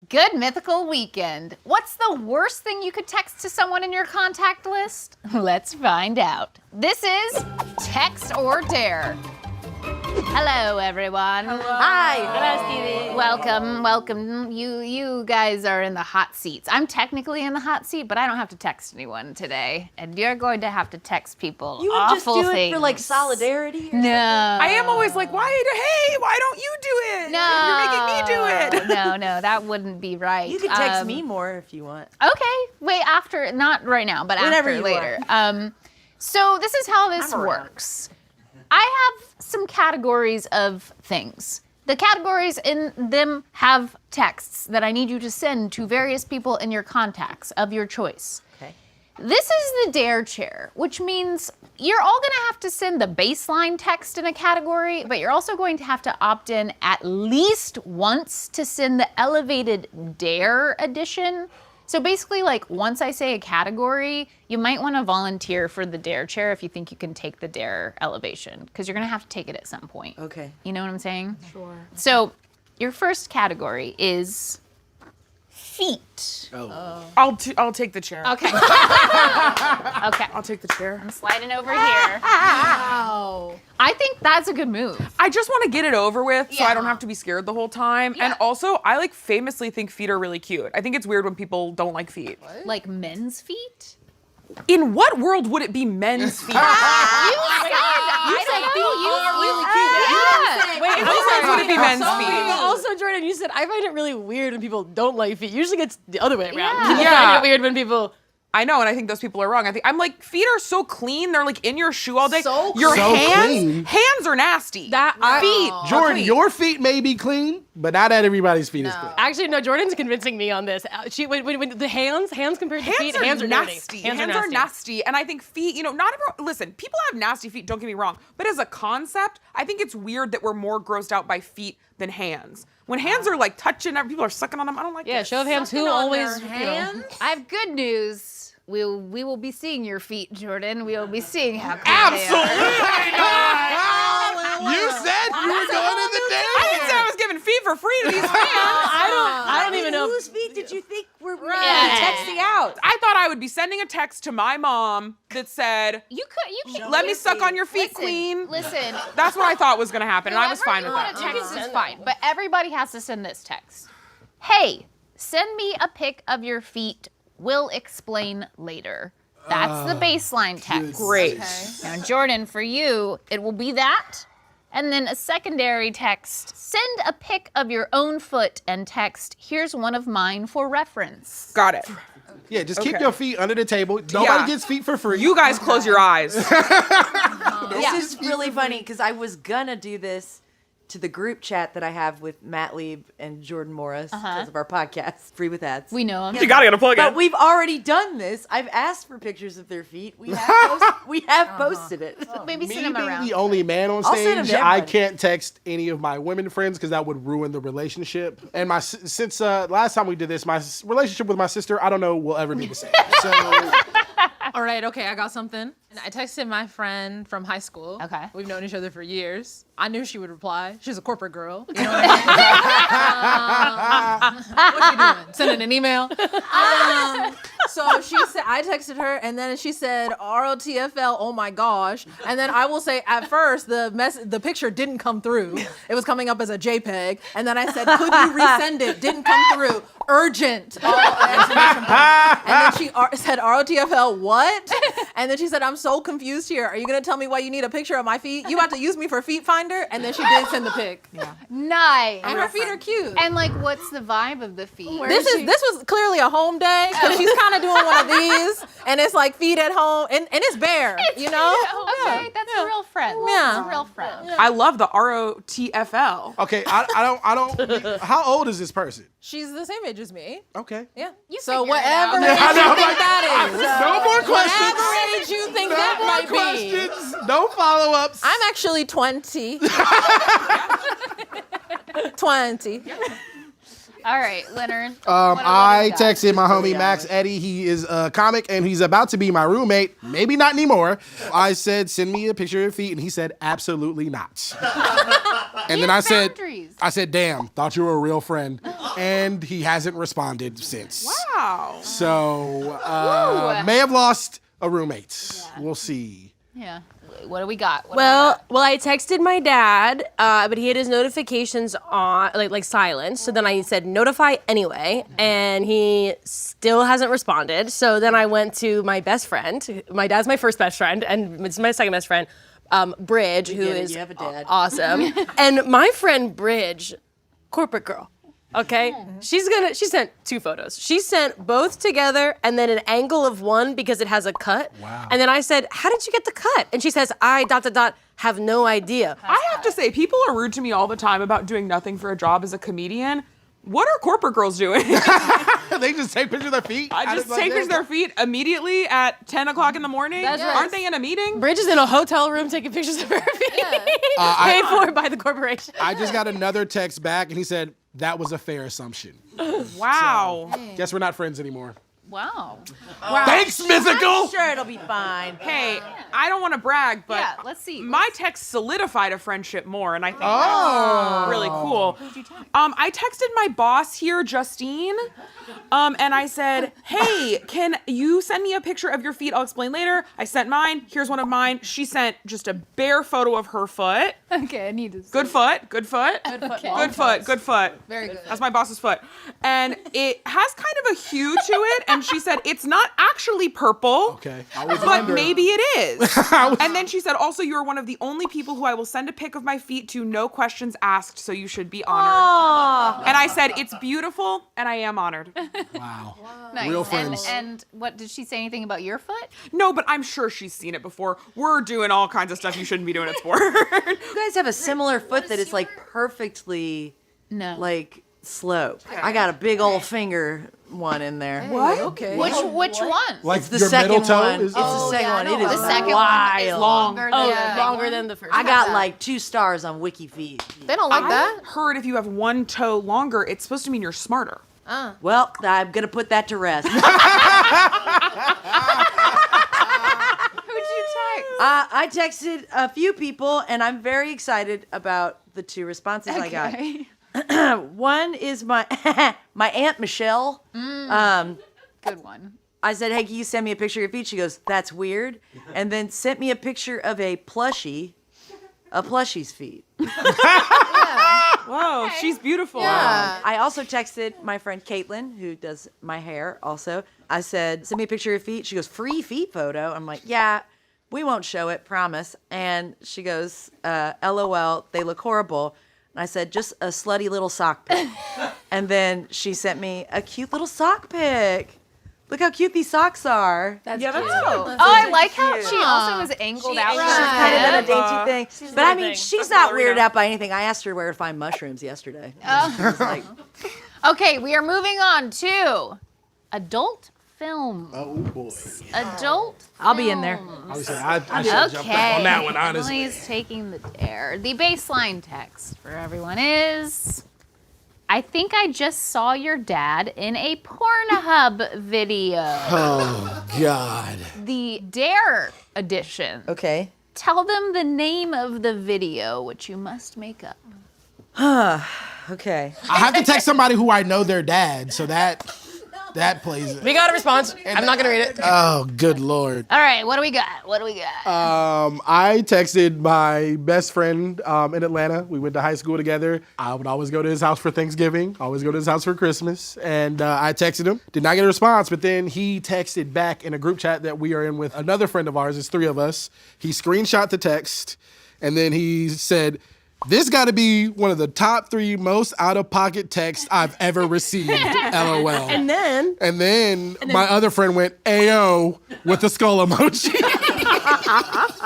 Good Mythical weekend. What's the worst thing you could text to someone in your contact list? Let's find out. This is Text or Dare. Hello, everyone. Hello. Hi. Hello, Stevie. Welcome. You guys are in the hot seats. I'm technically in the hot seat, but I don't have to text anyone today. And you're going to have to text people You would awful just do things. it for like solidarity? No. I am always like, why don't you do it? No. You're making me do it. No, that wouldn't be right. You can text me more if you want. Okay, wait, after, not right now, but Whenever after you later. So this is how this works. I have some categories of things. The categories in them have texts that I need you to send to various people in your contacts of your choice. Okay. This is the Dare chair, which means you're all gonna have to send the baseline text in a category, but you're also going to have to opt in at least once to send the elevated Dare edition. So basically, like, once I say a category, you might want to volunteer for the Dare chair if you think you can take the Dare elevation, because you're going to have to take it at some point. Okay. You know what I'm saying? Sure. So your first category is feet. I'll take the chair. Okay. Okay. I'll take the chair. I'm sliding over here. Wow. I think that's a good move. I just want to get it over with so Yeah. I don't have to be scared the whole time. Yeah. And also, I like famously think feet are really cute. I think it's weird when people don't like feet. Like men's feet? In what world would it be men's feet? You said feet are really cute. Yeah. Wait, In what world would it be men's feet? Also, Jordan, you said I find it really weird when people don't like feet. Usually it's the other way around. Yeah. People Yeah. find it weird when people. I know, and I think those people are wrong. I'm like, feet are so clean. They're like in your shoe all day. So your So hands clean. are nasty. Feet. Jordan, clean. your feet may be clean, but not everybody's feet is clean. Actually, no. Jordan's convincing me on this. When the hands compared to feet, hands are nasty. dirty. Hands are nasty. And I think feet, not everyone, listen, people have nasty feet, don't get me wrong. But as a concept, I think it's weird that we're more grossed out by feet than hands. When hands are like touching, people are sucking on them, I don't like Yeah, this. show of hands. Who always? I have good news. We will be seeing your feet, Jordan. We will be seeing how clean Absolutely they are. not. You said you were going to the I didn't say I was giving feet for free to these fans. I don't even know. Whose feet did you think were Right. texting out? I thought I would be sending a text to my mom that said, You can let me suck on your feet, listen, queen. Listen. That's what I thought was going to happen, and I was fine with Whoever that. you want to text is fine, but everybody has to send this text. Hey, send me a pic of your feet. We'll explain later. That's the baseline text. Great. Now, Jordan, for you, it will be that. And then a secondary text. Send a pic of your own foot and text, here's one of mine for reference. Got it. Yeah, just keep Okay. your feet under the table. Nobody Yeah. gets feet for free. You guys close your eyes. This is really funny because I was gonna do this to the group chat that I have with Matt Lieb and Jordan Morris because of our podcast, Free with Ads. We know him. You gotta get a plug But in. we've already done this. I've asked for pictures of their feet. We have posted it. Maybe Me send them being around. the only man on I'll send 'em stage, to I everybody. can't text any of my women friends because that would ruin the relationship. And since last time we did this, my relationship with my sister, I don't know, will ever be the same. So All right, okay, I got something. I texted my friend from high school. Okay. We've known each other for years. I knew she would reply. She's a corporate girl. You know what I mean? What you doing? Sending an email? So she said, I texted her, and then she said, ROTFL, oh my gosh. And then I will say, at first, the picture didn't come through. It was coming up as a JPEG. And then I said, could you resend it? Didn't come through. Urgent. Exclamation point. And then she said, ROTFL, what? And then she said, I'm so confused here. Are you going to tell me why you need a picture of my feet? You about to use me for Feet Finder? And then she did send the pic. Yeah. Nice. And her feet are cute. And like, what's the vibe of the feet? This was clearly a home day because she's kind of doing one of these, and it's like feet at home, and it's bare, you know? Okay, that's a real friend. Yeah. That's a real friend. I love the ROTFL. okay, I don't. How old is this person? She's the same age as me. Okay. Yeah. You So figure it out. whatever age I know, you I'm think like, that is. No more questions. Whatever age you think No that more might be. questions. No follow-ups. I'm actually 20. 20. All right, Leonard. I texted my homie Max Eddie. He is a comic and he's about to be my roommate. Maybe not anymore. I said, send me a picture of your feet. And he said, absolutely not. And then I said, boundaries. damn, thought you were a real friend. And he hasn't responded since. Wow. So, Woo. may have lost a roommate. We'll see. Yeah. What do we got? Well, I texted my dad, but he had his notifications on, like silent. So then I said notify anyway, and he still hasn't responded. So then I went to my best friend. My dad's my first best friend, and it's my second best friend, Bridge, who get it, is you have a dad. awesome. And my friend Bridge, corporate girl. Okay, she sent 2 photos. She sent both together and then an angle of one because it has a cut. Wow. And then I said, "How did you get the cut?" And she says, "I ... have no idea." I have to say, people are rude to me all the time about doing nothing for a job as a comedian. What are corporate girls doing? They just take pictures of their feet. I just take pictures of their feet immediately at 10 o'clock in the morning. That's right. Aren't they in a meeting? Bridge is in a hotel room taking pictures of her feet, paid for by the corporation. I just got another text back, and he said, that was a fair assumption. Wow. Guess we're not friends anymore. Wow. Thanks, Mythical! I'm sure it'll be fine. Hey, I don't want to brag, but Yeah, let's see. my text solidified a friendship more, and I think that's really cool. I texted my boss here, Justine, and I said, hey, can you send me a picture of your feet? I'll explain later. I sent mine. Here's one of mine. She sent just a bare photo of her foot. Okay, I need to. Good foot. Good foot. Okay. Good foot. Good foot. Very good. That's my boss's foot. And it has kind of a hue to it. And she said, it's not actually purple. Okay, I was But wondering. maybe it is. And then she said, also, you are one of the only people who I will send a pic of my feet to, no questions asked, so you should be honored. And I said, it's beautiful, and I am honored. Wow. Nice. Real friends. And what, did she say anything about your foot? No, but I'm sure she's seen it before. We're doing all kinds of stuff you shouldn't be doing at sport. You guys have a similar foot that is like perfectly No. like slope. I got a big old finger one in there. What? Okay. Which one? Like It's the your second middle toe one. is It's the second yeah, I one. know It is about The second wild. one is longer than Oh, the big longer one? than the first. I got like 2 stars on Wiki Feet. They don't like I that. heard if you have one toe longer, it's supposed to mean you're smarter. Well, I'm gonna put that to rest. Who'd you text? I texted a few people, and I'm very excited about the 2 responses I got. Okay. One is my my Aunt Michelle. Good one. I said, hey, can you send me a picture of your feet? She goes, that's weird. And then sent me a picture of a plushie's feet. Whoa, she's beautiful. Yeah. I also texted my friend Caitlin, who does my hair also. I said, send me a picture of your feet. She goes, free feet photo. I'm like, yeah, we won't show it, promise. And she goes, LOL, they look horrible. And I said, just a slutty little sock pic. And then she sent me a cute little sock pic. Look how cute these socks are. That's Yeah, that's cute. cute. Oh, I like how cute. she also was angled out. Kind of Right. done a dainty thing. But I mean, thing. she's That's not ballerina. weirded out by anything. I asked her where to find mushrooms yesterday. She was like, Okay, we are moving on to adult film. Oh, boy. Adult I'll be in there. I should have jumped up Okay. on that one, honestly. Emily's taking the dare. The baseline text for everyone is, I think I just saw your dad in a Pornhub video. Oh, God. The dare edition. Okay. Tell them the name of the video, which you must make up. Okay. I have to text somebody who I know their dad, so that plays it. We got a response. I'm not gonna read it. Oh, good Lord. All right, what do we got? What do we got? I texted my best friend in Atlanta. We went to high school together. I would always go to his house for Thanksgiving, always go to his house for Christmas. And I texted him, did not get a response, but then he texted back in a group chat that we are in with another friend of ours. It's 3 of us. He screenshot the text, and then he said, this got to be one of the top 3 most out-of-pocket texts I've ever received, LOL. And then my other friend went, AO, with the skull emoji.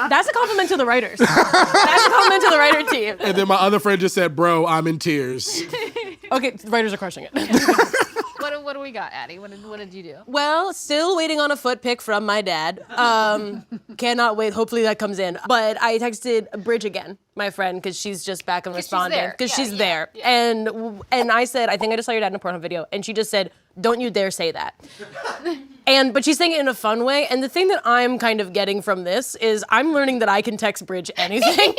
that's a compliment to the writers. That's a compliment to the writer team. And then my other friend just said, bro, I'm in tears. Okay, the writers are crushing it. What do we got, Addie? What did you do? Well, still waiting on a foot pic from my dad. Cannot wait. Hopefully that comes in. But I texted Bridge again, my friend, because she's just back and responding. there. Because Yeah, she's yeah, there. And I said, I think I just saw your dad in a Pornhub video. And she just said, don't you dare say that. But she's saying it in a fun way. And the thing that I'm kind of getting from this is I'm learning that I can text Bridge anything.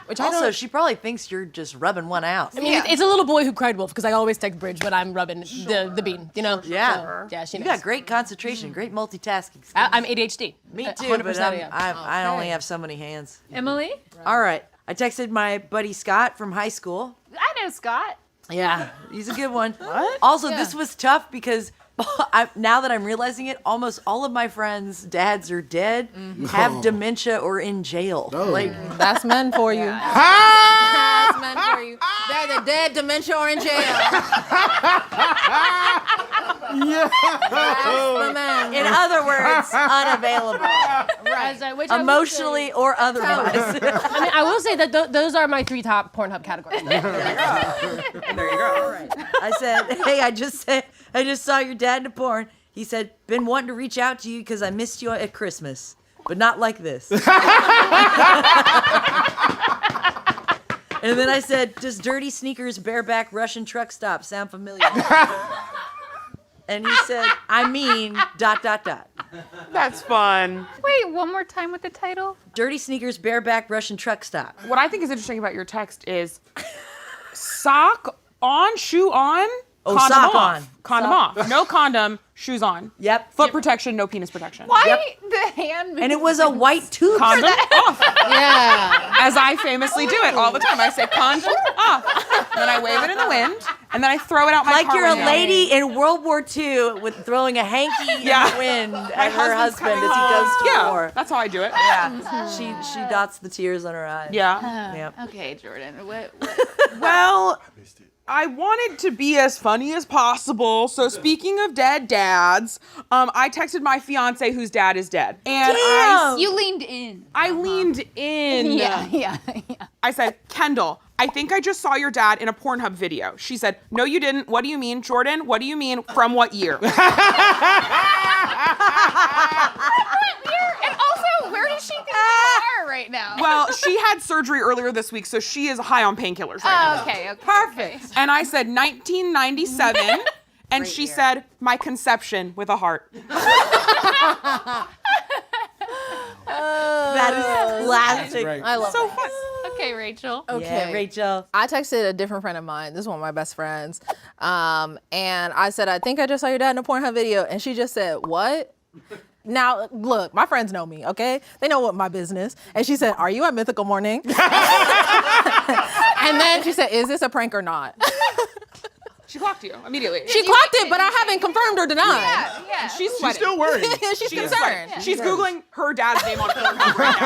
Which I Also, don't. she probably thinks you're just rubbing one out. I mean, it's a little boy who cried wolf because I always text Bridge when I'm rubbing the bean, you know? Yeah. So, yeah, she You knows. got great concentration, great multitasking skills. I'm ADHD. Me too, 100%, but yeah. I only have so many hands. Emily? All right. I texted my buddy Scott from high school. I know Scott. Yeah, he's a good one. What? Also, this was tough because now that I'm realizing it, almost all of my friends' dads are dead, have dementia, or in jail. Like, That's men for you. Ah! That's men for you. They're the dead, dementia, or in jail. That's the men. in other words, unavailable, Which I will emotionally or otherwise. say- I mean, I will say that those are my 3 top Pornhub categories. There you go. I said, "Hey, I just saw your dad in a porn." He said, "Been wanting to reach out to you because I missed you at Christmas, but not like this." And then I said, "Does dirty sneakers, bareback Russian truck stop sound familiar?" And he said, "I mean, ... That's fun. Wait, one more time with the title. Dirty sneakers, bareback Russian truck stop." What I think is interesting about your text is sock on, shoe on, Oh, condom sock off. on. Condom off. No condom, shoes on. Yep. Foot protection, no penis protection. Why the hand? And it was a white tube. Condom off. Yeah. As I famously do it all the time. I say condom off. Then I wave it in the wind, and then I throw it out my Like car you're a window. lady in World War II with throwing a hanky in the wind at her husband's husband coming as he goes to home. war. Yeah, that's how I do it. Yeah. She dots the tears on her eyes. Yeah. Yep. Okay, Jordan. What? Well, I wanted to be as funny as possible. So speaking of dead dads, I texted my fiance whose dad is dead. And You leaned in. I leaned in. Yeah. I said, "Kendall, I think I just saw your dad in a Pornhub video." She said, "No, you didn't. What do you mean? Jordan, what do you mean? From what year?" And also, where does she think you are right now? Well, she had surgery earlier this week, so she is high on painkillers right now. Okay. Perfect. And I said 1997, and she said, "My conception," with a heart. That is classic. Right. I love So it. fun. Okay, Rachel. Okay. Yeah, Rachel. I texted a different friend of mine. This is one of my best friends. And I said, "I think I just saw your dad in a Pornhub video." And she just said, "What?" Now, look, my friends know me, okay? They know what my business. And she said, "Are you at Mythical Morning?" And then she said, "Is this a prank or not?" She blocked you immediately. She clocked it, but I haven't confirmed or denied. Yeah. She's She's sweating. still worried. She's concerned. She's Googling her dad's name on Pornhub right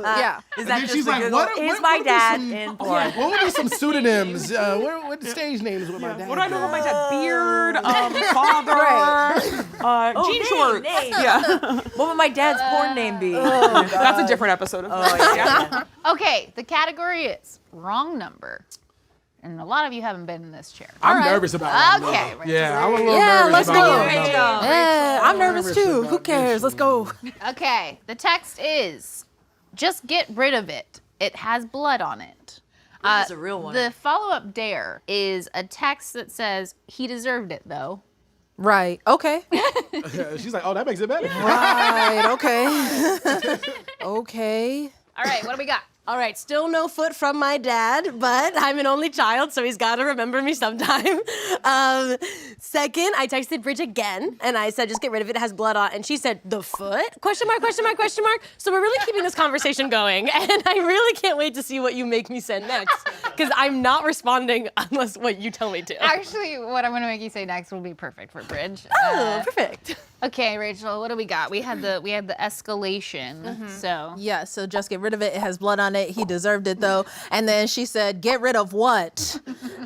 now. Yeah. Is that And just she's a like, Google? what- Is what my would be dad some- in porn? What would be some pseudonyms? What stage names would my dad? What do I know about my dad? Beard, father, jean name, shorts. name. Yeah, What would my dad's porn name be? that's a different episode of yeah. Okay, the category is wrong number. And a lot of you haven't been in this chair. I'm nervous about it. Okay, Yeah, I'm a little Yeah, nervous let's about go. it. Yeah, I'm nervous too. Who cares? Let's go. Okay, the text is, "Just get rid of it. It has blood on it." This is a real one. The follow-up dare is a text that says, "He deserved it, though." Right. Okay. She's like, oh, that makes it better. Right. Okay. Okay. All right, what do we got? All right, still no foot from my dad, but I'm an only child, so he's got to remember me sometime. Second, I texted Bridge again, and I said, "Just get rid of it. It has blood on." And she said, "The foot? Question mark, question mark, question mark." So we're really keeping this conversation going, and I really can't wait to see what you make me send next, because I'm not responding unless what you tell me to. Actually, what I'm going to make you say next will be perfect for Bridge. Oh, perfect. Okay, Rachel, what do we got? We had the escalation. So Yeah, so just get rid of it. It has blood on it. He deserved it though. And then she said, "Get rid of what?"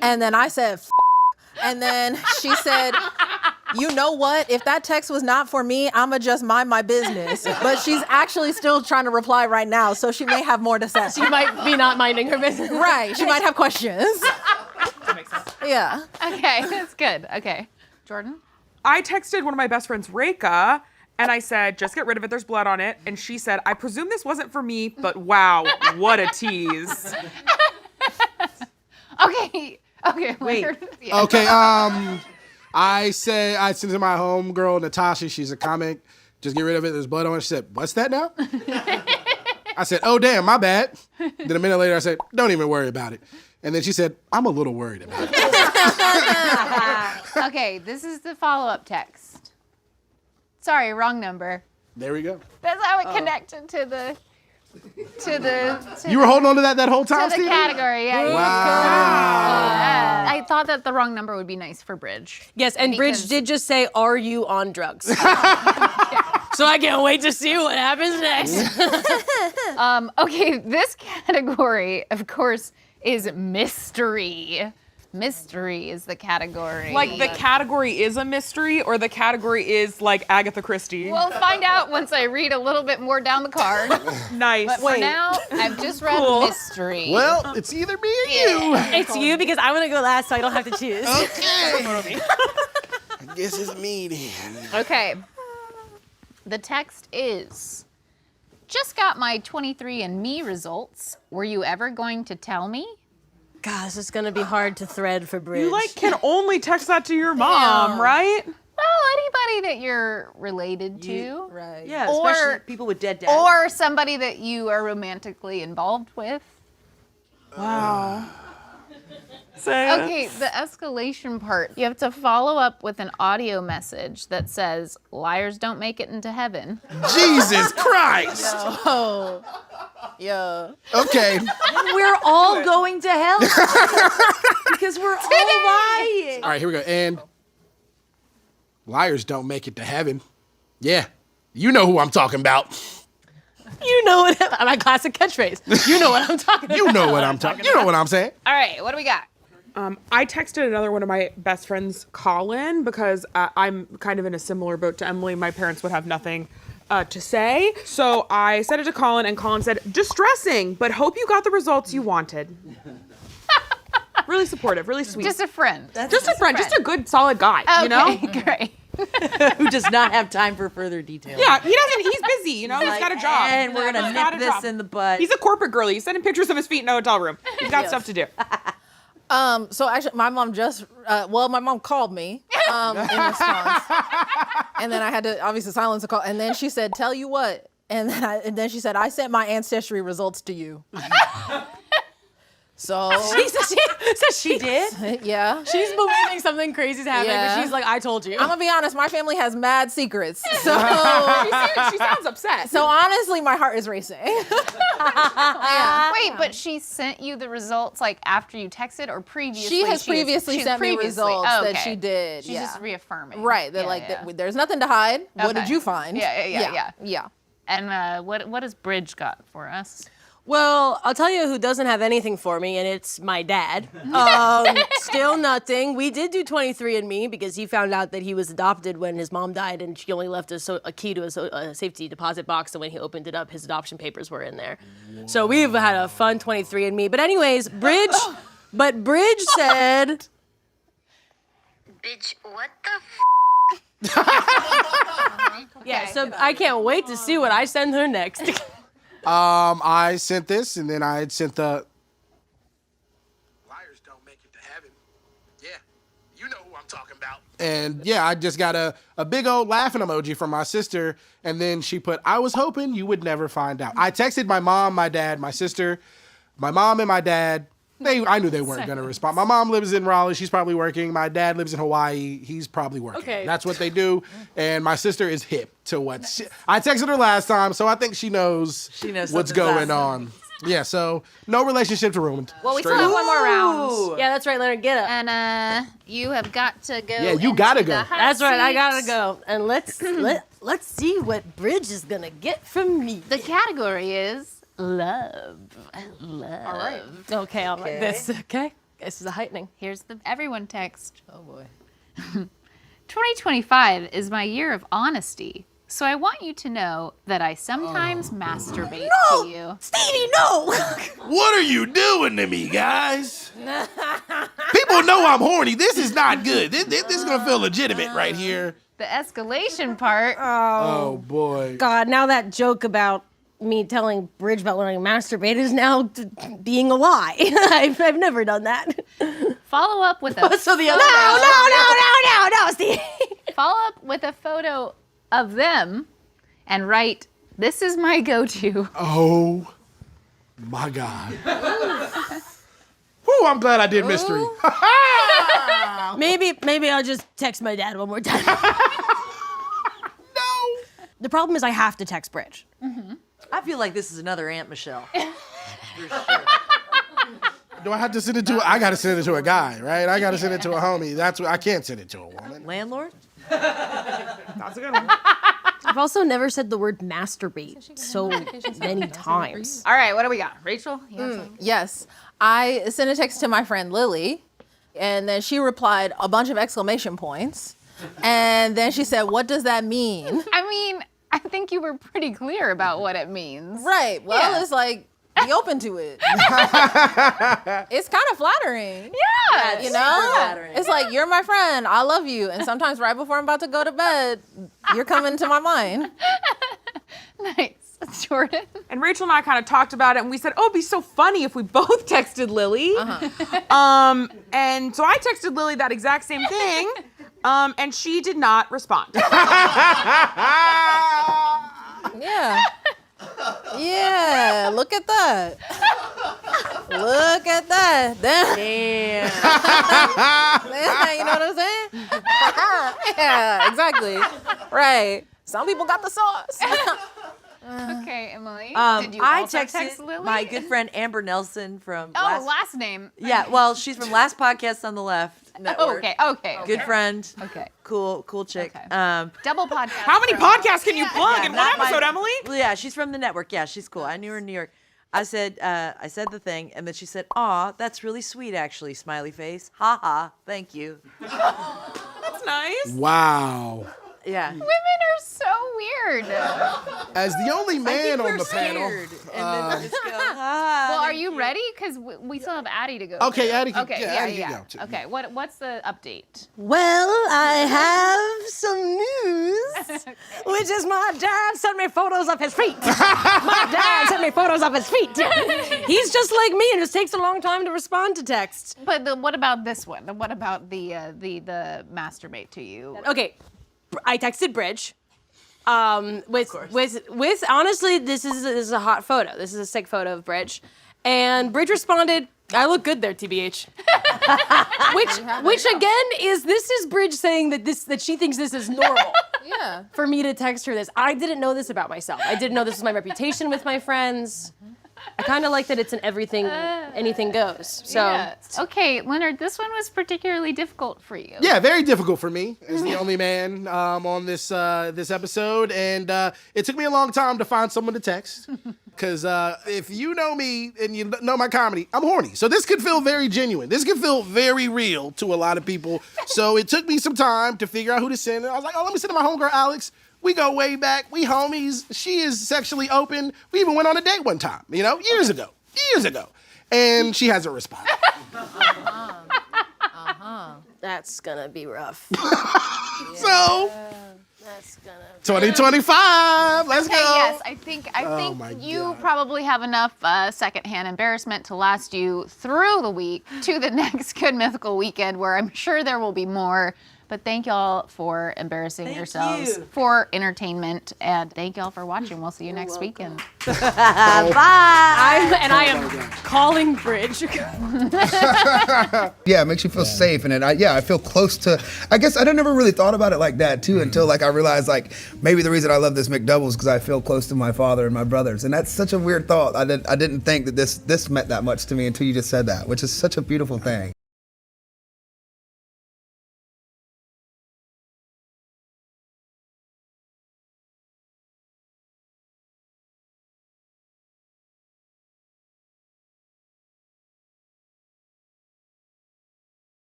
And then I said, "F-." And then she said, "You know what? If that text was not for me, I'ma just mind my business." But she's actually still trying to reply right now, so she may have more to say. She might be not minding her business. Right, she might have questions. That makes sense. Yeah. okay, that's good. Okay, Jordan. I texted one of my best friends, Reka, and I said, "Just get rid of it. There's blood on it." And she said, "I presume this wasn't for me, but wow, what a tease." Okay. Wait. Yeah. Okay, I sent it to my homegirl, Natasha. She's a comic. Just get rid of it. There's blood on it. She said, what's that now? I said, oh, damn, my bad. Then a minute later, I said, don't even worry about it. And then she said, I'm a little worried about it. Okay, this is the follow-up text. Sorry, wrong number. There we go. That's how it connected to the You were holding on to that whole time, to the Steven? category. Yeah. Wow. I thought that the wrong number would be nice for Bridge. Yes, and Because- Bridge did just say, "Are you on drugs?" So I can't wait to see what happens next. Okay, this category, of course, is mystery. Mystery is the category. Like the category is a mystery, or the category is like Agatha Christie. We'll find out once I read a little bit more down the card. Nice. But for now, I've just read Cool. mystery. Well, it's either me or you. It's you because I'm gonna go last, so I don't have to choose. Okay. I guess it's me then. Okay. The text is, just got my 23andMe results. Were you ever going to tell me? God, this is gonna be hard to thread for Bridge. You like can only text that to your mom, right? Well, anybody that you're related to. Right. Yeah, Or- especially people with dead dads. Or somebody that you are romantically involved with. Wow. Say it. Okay, the escalation part. You have to follow up with an audio message that says, liars don't make it into heaven. Jesus Christ. Oh. Yeah. Okay. we're all going to hell because we're all lying. All right, here we go. And liars don't make it to heaven. Yeah. You know who I'm talking about. You know what? My classic catchphrase. You know what I'm talking about. You know what I'm talking You know what I'm saying. All right, what do we got? I texted another one of my best friends, Colin, because I'm kind of in a similar boat to Emily. My parents would have nothing to say. So I said it to Colin, and Colin said, distressing, but hope you got the results you wanted. Really supportive, really sweet. Just a friend. Just a friend, just a good, solid guy, you know? Okay, great. Who does not have time for further details. Yeah, he doesn't, he's busy, you know? He's Like, got a job. and we're gonna He's got nip a this job. in the butt. He's a corporate girly. He's sending pictures of his feet in a hotel room. He's got stuff to do. So actually, my mom my mom called me in response, and then I had to obviously silence the call. And then she said, "Tell you what," and then she said, "I sent my ancestry results to you." So She did? yeah, She's believing something crazy's happening, Yeah. but she's like, I told you. I'm gonna be honest. My family has mad secrets, so She sounds upset. so honestly, my heart is racing. Wait, but she sent you the results like after you texted or previously? She has previously she's sent me results Oh, that okay. she did. She's yeah. just reaffirming. Right. They're Yeah, like, yeah. there's nothing to hide. What Okay. did you find? Yeah. Yeah. And what has Bridge got for us? Well, I'll tell you who doesn't have anything for me, and it's my dad. Still nothing. We did do 23andMe because he found out that he was adopted when his mom died, and she only left a key to a safety deposit box, and when he opened it up, his adoption papers were in there. So we've had a fun 23andMe. But anyways, Bridge said... Bitch, what the Yeah, so I can't wait to see what I send her next. I sent this, and then I had sent the liars don't make it to heaven. Yeah, you know who I'm talking about. And yeah, I just got a big old laughing emoji from my sister, and then she put, I was hoping you would never find out. I texted my mom, my dad, my sister, my mom and my dad. I knew they weren't going to respond. My mom lives in Raleigh. She's probably working. My dad lives in Hawaii. He's probably working. Okay. That's what they do. And my sister is hip to what I texted her last time, so I think she knows knows what's something's going awesome. on. Yeah, so no relationships ruined. Well, we Straight still have up. one more round. Yeah, that's right, Leonard, get up. And you have got to go. Yeah, you into gotta the go. hot That's right, I seat. gotta go. And let's see what Bridge is gonna get from me. The category is love. Love. All right. Okay, I'm like this. Okay. This is a heightening. Here's the everyone text. Oh boy. 2025 is my year of honesty. So I want you to know that I sometimes masturbate to you. Stevie, no! What are you doing to me, guys? People know I'm horny. This is not good. This is gonna feel legitimate right here. The escalation part. Oh boy. God, now that joke about me telling Bridge about learning to masturbate is now being a lie. I've never done that. Follow up with a So the other No, Follow up with a photo of them and write, "This is my go-to." Oh my God. Whew, I'm glad I did mystery. Maybe I'll just text my dad one more time. No. The problem is I have to text Bridge. I feel like this is another Aunt Michelle. Do I have to send it to? I gotta send it to a guy, right? I gotta send it to a homie. That's what I can't send it to a woman. Landlord? That's a good one. I've also never said the word masturbate so many times. All right, what do we got? Rachel? You have something? Yes. I sent a text to my friend Lily, and then she replied a bunch of exclamation points. And then she said, "What does that mean?" I mean, I think you were pretty clear about what it means. Right. Well, Yeah. it's like, be open to it. It's kind of flattering. Yeah. You know? flattering. It's like, you're my friend. I love you. And sometimes right before I'm about to go to bed, you're coming to my mind. Nice. Jordan? And Rachel and I kind of talked about it, and we said, "Oh, it'd be so funny if we both texted Lily." And so I texted Lily that exact same thing, and she did not respond. Yeah. Yeah. Look at that. Look at that. Damn. You know what I'm saying? Yeah, exactly. Right. Some people got the sauce. Okay, Emily. Did you I also texted text Lily? my good friend Amber Nelson from last name. Yeah, well, she's from Last Podcast on the Left network. Okay. Good friend. Okay. Cool chick. Okay. Double podcast. How many podcasts can you plug in one not my- episode, Emily? Well, yeah, she's from the network. Yeah, she's cool. I knew her in New York. I said the thing, and then she said, "Aw, that's really sweet, actually." Smiley face. Ha ha. Thank you. That's nice. Wow. Yeah. Women are so weird. As the only man on We're the panel. scared. And then just go, ha. Well, are you ready? Because we still have Addie to go. Okay, through. Addie can- Okay, yeah, Addie can go too. Okay, what's the update? Well, I have some news, which is my dad sent me photos of his feet. My dad sent me photos of his feet. He's just like me, and it just takes a long time to respond to texts. But what about this one? What about the masturbate to you? Okay, I texted Bridge. With honestly, this is a hot photo. This is a sick photo of Bridge, and Bridge responded, "I look good there, TBH." which again this is Bridge saying that she thinks this is normal. Yeah. For me to text her this. I didn't know this about myself. I didn't know this was my reputation with my friends. I kind of like that it's an anything goes. So Yeah. Okay, Leonard, this one was particularly difficult for you. Yeah, very difficult for me as the only man on this episode, and it took me a long time to find someone to text. Because if you know me and you know my comedy, I'm horny. So this could feel very genuine. This could feel very real to a lot of people. So it took me some time to figure out who to send. And I was like, oh, let me send to my homegirl Alex. We go way back. We homies. She is sexually open. We even went on a date one time, years ago. And she hasn't responded. that's gonna be rough. So, That's gonna. 2025. Let's go. Yes, I think Oh my you God. probably have enough secondhand embarrassment to last you through the week to the next Good Mythical weekend, where I'm sure there will be more. But thank y'all for embarrassing yourselves you. for entertainment, and thank y'all for watching. We'll see you next weekend. Bye. I am calling Bridge. Yeah, it makes you feel safe, and I feel close to. I guess I never really thought about it like that too until I realized maybe the reason I love this McDouble is because I feel close to my father and my brothers, and that's such a weird thought. I didn't think that this meant that much to me until you just said that, which is such a beautiful thing.